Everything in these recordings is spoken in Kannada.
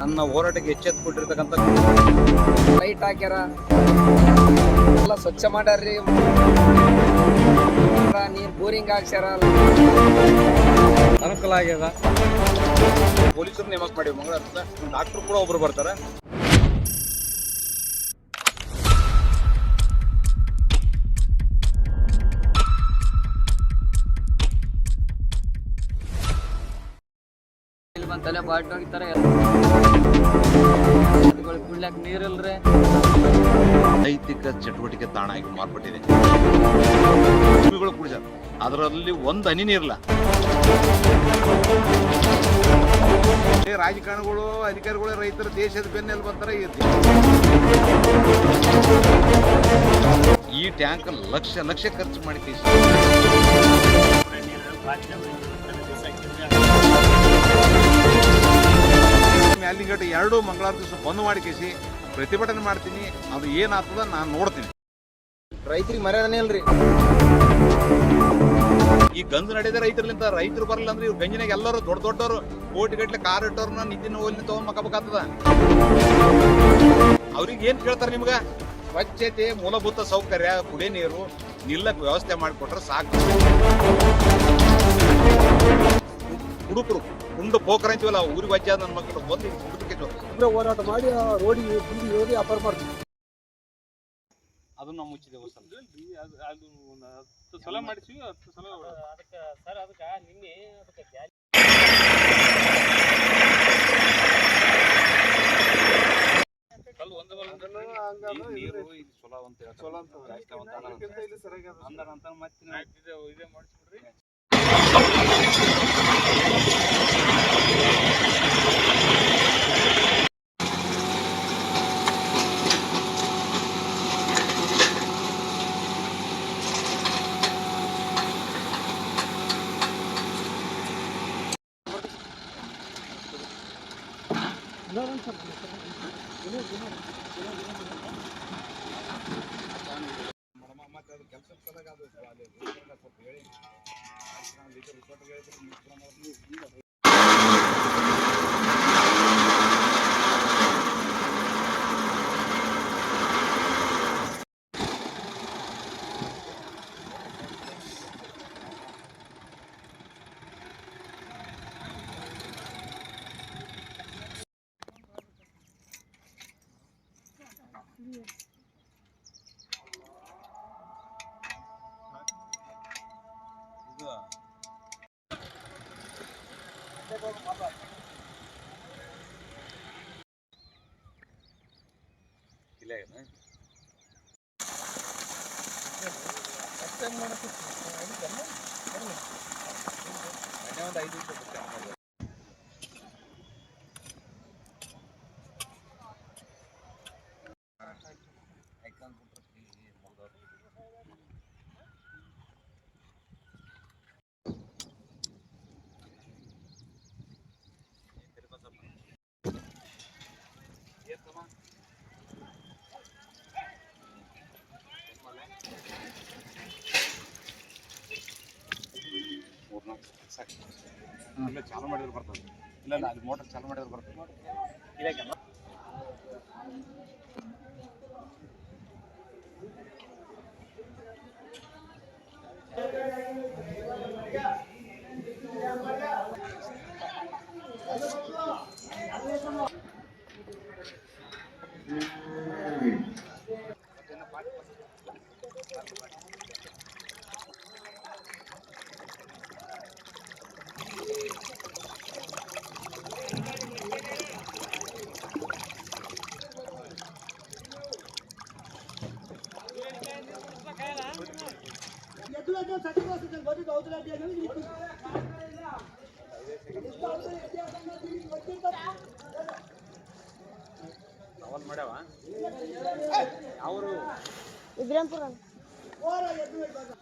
ನನ್ನ ಹೋರಾಟಕ್ಕೆ ಎಚ್ಚೆತ್ತುಕೊಂಡಿರ್ತಕ್ಕಂಥ ಲೈಟ್ ಹಾಕ್ಯಾರ, ಎಲ್ಲ ಸ್ವಚ್ಛ ಮಾಡ್ಯಾರ್ರಿ, ನೀರು ಬೋರಿಂಗ್ ಹಾಕ್ಸ್ಯಾರ, ಅನುಕೂಲ ಆಗ್ಯದ. ಪೊಲೀಸರು ನೇಮಕ ಮಾಡಿ ಮಂಗಳೂರು ಡಾಕ್ಟರ್ ಕೂಡ ಒಬ್ರು ಬರ್ತಾರೆ. ತಲೆ ಬಾಟ್ ಹೋಗಿತಾರೆ, ಕುಡ್ಲಕ್ ನೀರಿಲ್ರಿ. ನೈತಿಕ ಚಟುವಟಿಕೆ ತಾಣ ಆಗಿ ಮಾರ್ಪಟ್ಟಿದೆ. ಕುಡಿದ ಅದರಲ್ಲಿ ಒಂದು ಹನಿ ನೀರಿಲ್ಲ. ರಾಜಕಾರಣಿಗಳು, ಅಧಿಕಾರಿಗಳು ರೈತರ ದೇಶದ ಬೆನ್ನೆಲ್ಲಿ ಬರ್ತಾರೆ. ಈ ಟ್ಯಾಂಕ್ ಲಕ್ಷ ಲಕ್ಷ ಖರ್ಚು ಮಾಡಿ ಮ್ಯಾಲಿಂಗಟ್ಟು ಎರಡು ಮಂಗಳವಾರ ದಿವಸ ಬಂದ್ ಮಾಡಿ ಕೇಸಿ ಪ್ರತಿಭಟನೆ ಮಾಡ್ತೀನಿ. ಅದು ಏನಾಗ್ತದ ನಾನು ನೋಡ್ತೀನಿ. ರೈತರಿಗೆ ಮರ್ಯಾದನೇ ಇಲ್ರಿ. ಈ ಗಂಜು ನಡೆದ ರೈತರ್ಲಿಂತ ರೈತರು ಬರಲ್ಲ ಅಂದ್ರೆ ಇವ್ರು ಗಂಜಿನಾಗ ಎಲ್ಲರೂ ದೊಡ್ಡ ದೊಡ್ಡವರು ಕೋಟಿಗಟ್ಲೆ ಕಾರ್ ಇಟ್ಟವ್ರನ್ನ ನಿತಿನ್ ಹೋಗ್ಲಿ ತಗೊಂಡ್ ಮಕ್ಕಬೇಕಾಗ್ತದ. ಅವ್ರಿಗೆ ಏನ್ ಕೇಳ್ತಾರೆ? ನಿಮ್ಗ ಸ್ವಚ್ಛತೆ, ಮೂಲಭೂತ ಸೌಕರ್ಯ, ಕುಡಿಯ ನೀರು, ನಿಲ್ಲಕ್ ವ್ಯವಸ್ಥೆ ಮಾಡಿಕೊಟ್ರೆ ಸಾಕು. ಹುಡುಕರು ಉಂಡು ಪೋಕರ್ ಅಂತೀವಲ್ಲ, ಊರಿಗೆ ವಜ್ಜ ನನ್ನ ಮಕ್ಕಳು ಬಂದು ಹುಡುಕಕ್ಕೆ ಹೋರಾಟ ಮಾಡಿ ರೋಡಿಗೆ ಬೀದಿ ಹೋಗಿ ವ್ಯಾಪಾರ ಮಾಡ್ತೀವಿ. ಅದು ನಾವು ಮುಚ್ಚಿದೆ ಹೊಸ ಅದು 10 ಸಲ ಮಾಡಿಸಿವಿ. 10 ಸಲ ಅದಕ್ಕೆ ಸರ್, ಅದಕ್ಕೆ ನಿನ್ನೆ ಅದಕ್ಕೆ ಕಲ್ಲು ಒಂದು ನೀರು ಇದು ಚಲೋ ಅಂತ ಮತ್ತೆ ಇದೇ ಮಾಡಿಸ್ಬಿಡ್ರಿ. ಇಲ್ಲ ಚಾಲು ಮಾಡಿದ್ರೆ ಬರ್ತದೆ. ಇಲ್ಲ ಅಲ್ಲಿ ಮೋಟರ್ ಚಾಲು ಮಾಡಿದ್ರೆ ಬರ್ತದೆ.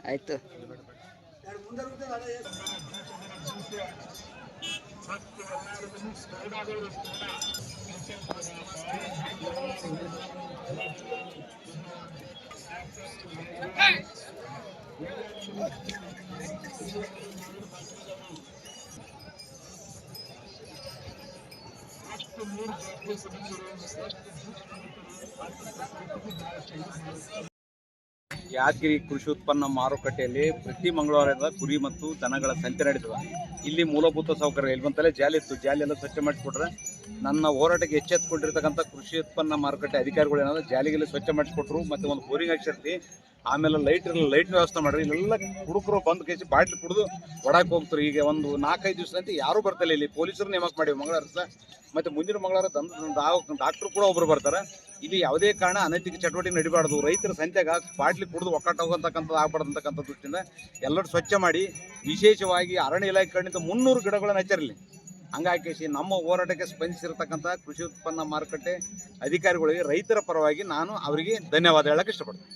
ಆಯ್ತು. ಯಾದಗಿರಿ ಕೃಷಿ ಉತ್ಪನ್ನ ಮಾರುಕಟ್ಟೆಯಲ್ಲಿ ಪ್ರತಿ ಮಂಗಳವಾರದ ಕುರಿ ಮತ್ತು ದನಗಳ ಸಂತೆ ನಡೆಯುತ್ತದೆ. ಇಲ್ಲಿ ಮೂಲಭೂತ ಸೌಕರ್ಯ ಇಲ್ವಂತಲೇ ಜಾಲಿ ಇತ್ತು, ಜಾಲಿ ಎಲ್ಲ ಸ್ವಚ್ಛ ಮಾಡಿಸ್ಕೊಟ್ರೆ ನನ್ನ ಹೋರಾಟಕ್ಕೆ ಎಚ್ಚೆತ್ತುಕೊಂಡಿರ್ತಕ್ಕಂಥ ಕೃಷಿ ಉತ್ಪನ್ನ ಮಾರುಕಟ್ಟೆ ಅಧಿಕಾರಿಗಳು ಏನಾದ್ರು ಜಾಲಿಗೆಲ್ಲ ಸ್ವಚ್ಛ ಮಾಡಿಸ್ಕೊಟ್ರು. ಮತ್ತು ಒಂದು ಬೋರಿಂಗ್ ಹಾಕ್ಸಿರ್ತಿ, ಆಮೇಲೆ ಲೈಟ್ ವ್ಯವಸ್ಥೆ ಮಾಡ್ರಿ. ಇಲ್ಲೆಲ್ಲ ಹುಡುಗರು ಬಂದು ಕೇಸಿ ಬಾಟ್ಲಿ ಕುಡಿದು ಒಡಕ್ಕೆ ಹೋಗ್ತಾರೆ. ಈಗ ಒಂದು 4-5 ದಿವಸದಂತೆ ಯಾರೂ ಬರ್ತಾಯಿಲ್ಲ. ಇಲ್ಲಿ ಪೊಲೀಸರು ನೇಮಕ ಮಾಡಿವಿ ಮಂಗಳವಾರ ಸಹ, ಮತ್ತು ಮುಂದಿನ ಮಂಗಳವಾರ ಡಾಕ್ಟ್ರು ಕೂಡ ಒಬ್ಬರು ಬರ್ತಾರೆ. ಇಲ್ಲಿ ಯಾವುದೇ ಕಾರಣ ಅನೈತಿಕ ಚಟುವಟಿಕೆ ನಡಿಬಾರ್ದು. ರೈತರ ಸಂತೆಗ ಬಾಟ್ಲಿ ಕುಡಿದು ಒಕ್ಕಾಟ ಹೋಗತಕ್ಕಂಥದ್ದು ಆಗ್ಬಾರ್ದು ಅಂತಕ್ಕಂಥ ದೃಷ್ಟಿಯಿಂದ ಎಲ್ಲರೂ ಸ್ವಚ್ಛ ಮಾಡಿ, ವಿಶೇಷವಾಗಿ ಅರಣ್ಯ ಇಲಾಖೆ ಕಡೆಯಿಂದ 300 ಗಿಡಗಳನ್ನು ಹಚ್ಚಿರಲಿ. ಹಂಗಾಗಿ ನಮ್ಮ ಹೋರಾಟಕ್ಕೆ ಸ್ಪಂದಿಸಿರ್ತಕ್ಕಂಥ ಕೃಷಿ ಉತ್ಪನ್ನ ಮಾರುಕಟ್ಟೆ ಅಧಿಕಾರಿಗಳಿಗೆ ರೈತರ ಪರವಾಗಿ ನಾನು ಅವರಿಗೆ ಧನ್ಯವಾದ ಹೇಳಕ್ಕೆ ಇಷ್ಟಪಡ್ತೀನಿ.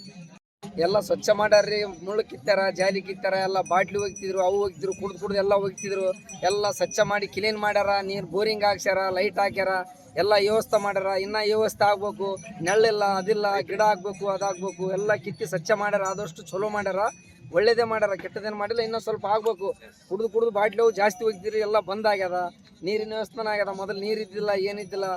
ಎಲ್ಲ ಸ್ವಚ್ಛ ಮಾಡ್ಯಾರ್ರಿ. ಮುಳ್ಳು ಕಿತ್ತಾರ, ಜಾಲಿ ಕಿತ್ತಾರ, ಎಲ್ಲ ಬಾಟ್ಲಿ ಹೋಗ್ತಿದ್ರು, ಅವು ಹೋಗ್ತಿದ್ರು, ಕುಡ್ದು ಎಲ್ಲ ಹೋಗ್ತಿದ್ರು. ಎಲ್ಲ ಸ್ವಚ್ಛ ಮಾಡಿ ಕ್ಲೀನ್ ಮಾಡ್ಯಾರ. ನೀರು ಬೋರಿಂಗ್ ಹಾಕ್ಸ್ಯಾರ, ಲೈಟ್ ಹಾಕ್ಯಾರ, ಎಲ್ಲ ವ್ಯವಸ್ಥೆ ಮಾಡ್ಯಾರ. ಇನ್ನೂ ವ್ಯವಸ್ಥೆ ಆಗ್ಬೇಕು, ನೆಳ್ಳಿಲ್ಲ, ಅದಿಲ್ಲ, ಗಿಡ ಹಾಕ್ಬೇಕು, ಅದಾಗಬೇಕು, ಎಲ್ಲ ಕಿತ್ತಿ ಸ್ವಚ್ಛ ಮಾಡ್ಯಾರ. ಆದಷ್ಟು ಚಲೋ ಮಾಡ್ಯಾರ, ಒಳ್ಳೇದೇ ಮಾಡ್ಯಾರ, ಕೆಟ್ಟದೇನು ಮಾಡಿಲ್ಲ. ಇನ್ನೂ ಸ್ವಲ್ಪ ಆಗ್ಬೇಕು. ಕುಡ್ದು ಬಾಟ್ಲಿ ಅವು ಜಾಸ್ತಿ ಹೋಗ್ತಿರಿ, ಎಲ್ಲ ಬಂದಾಗ್ಯದ. ನೀರಿನ ವ್ಯವಸ್ಥೆನ ಆಗ್ಯದ. ಮೊದಲು ನೀರು ಇದ್ದಿಲ್ಲ, ಏನಿದ್ದಿಲ್ಲ,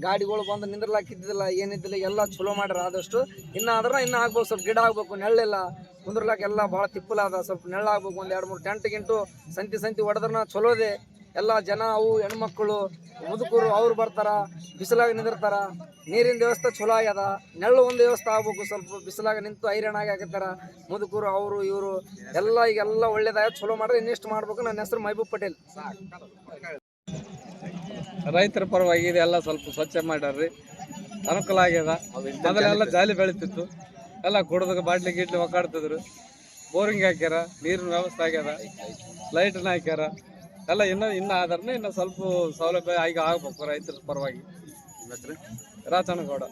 ಗಾಡಿಗಳು ಬಂದು ನಿಂದ್ರಲಾಕಿದ್ದಿಲ್ಲ, ಏನಿದ್ದಿಲ್ಲ, ಎಲ್ಲ ಚಲೋ ಮಾಡ್ಯಾರ. ಆದಷ್ಟು ಇನ್ನೂ ಇನ್ನೂ ಆಗ್ಬೇಕು, ಸ್ವಲ್ಪ ಗಿಡ ಆಗ್ಬೇಕು, ನೆಳ್ಳಿಲ್ಲ, ಕುಂದ್ರಲಾಕ ಎಲ್ಲ ಭಾಳ ತಿಪ್ಪಲಾದ. ಸ್ವಲ್ಪ ನೆಳ್ಳು ಆಗ್ಬೇಕು. ಒಂದು 2-3 ಟೆಂಟ್ ಗಿಂಟು ಸಂತಿ ಹೊಡೆದ್ರನ ಚಲೋದೆ. ಎಲ್ಲ ಜನ, ಅವು ಹೆಣ್ಮಕ್ಳು, ಮುದುಕರು ಅವ್ರು ಬರ್ತಾರ, ಬಿಸಿಲಾಗ ನಿಂದಿರ್ತಾರ. ನೀರಿನ ವ್ಯವಸ್ಥೆ ಚಲೋ ಆಗ್ಯದ. ನೆಳ್ಳು ಒಂದು ವ್ಯವಸ್ಥೆ ಆಗ್ಬೇಕು. ಸ್ವಲ್ಪ ಬಿಸಿಲಾಗ ನಿಂತು ಹೈರಾಣಾಗಿ ಹಾಕತ್ತಾರ ಮುದುಕರು, ಅವರು ಇವರು ಎಲ್ಲ. ಈಗೆಲ್ಲ ಒಳ್ಳೇದಾಗ ಚಲೋ ಮಾಡ್ರೆ ಇನ್ನಿಷ್ಟು ಮಾಡ್ಬೇಕು. ನನ್ನ ಹೆಸರು ಮಹಬೂಬ್ ಪಟೇಲ್. ರೈತರ ಪರವಾಗಿ ಇದೆಲ್ಲ ಸ್ವಲ್ಪ ಸ್ವಚ್ಛ ಮಾಡ್ಯಾರ್ರಿ, ಅನುಕೂಲ ಆಗ್ಯದ. ಮೊದಲೆಲ್ಲ ಜಾಲಿ ಬೆಳಿತಿತ್ತು, ಎಲ್ಲ ಕುಡ್ದಾಗ ಬಾಟ್ಲಿ ಗಿಟ್ಲಿ ಒಕ್ಕಾಡ್ತಿದ್ರು. ಬೋರಿಂಗ್ ಹಾಕ್ಯಾರ, ನೀರಿನ ವ್ಯವಸ್ಥೆ ಆಗ್ಯದ, ಲೈಟ್ನ ಹಾಕ್ಯಾರ. ಎಲ್ಲ ಇನ್ನೂ ಆದ್ರೆ ಇನ್ನು ಸ್ವಲ್ಪ ಸೌಲಭ್ಯ ಈಗ ಆಗ್ಬೇಕು ರೈತರ ಪರವಾಗಿ. ರಾಚನಗೌಡ.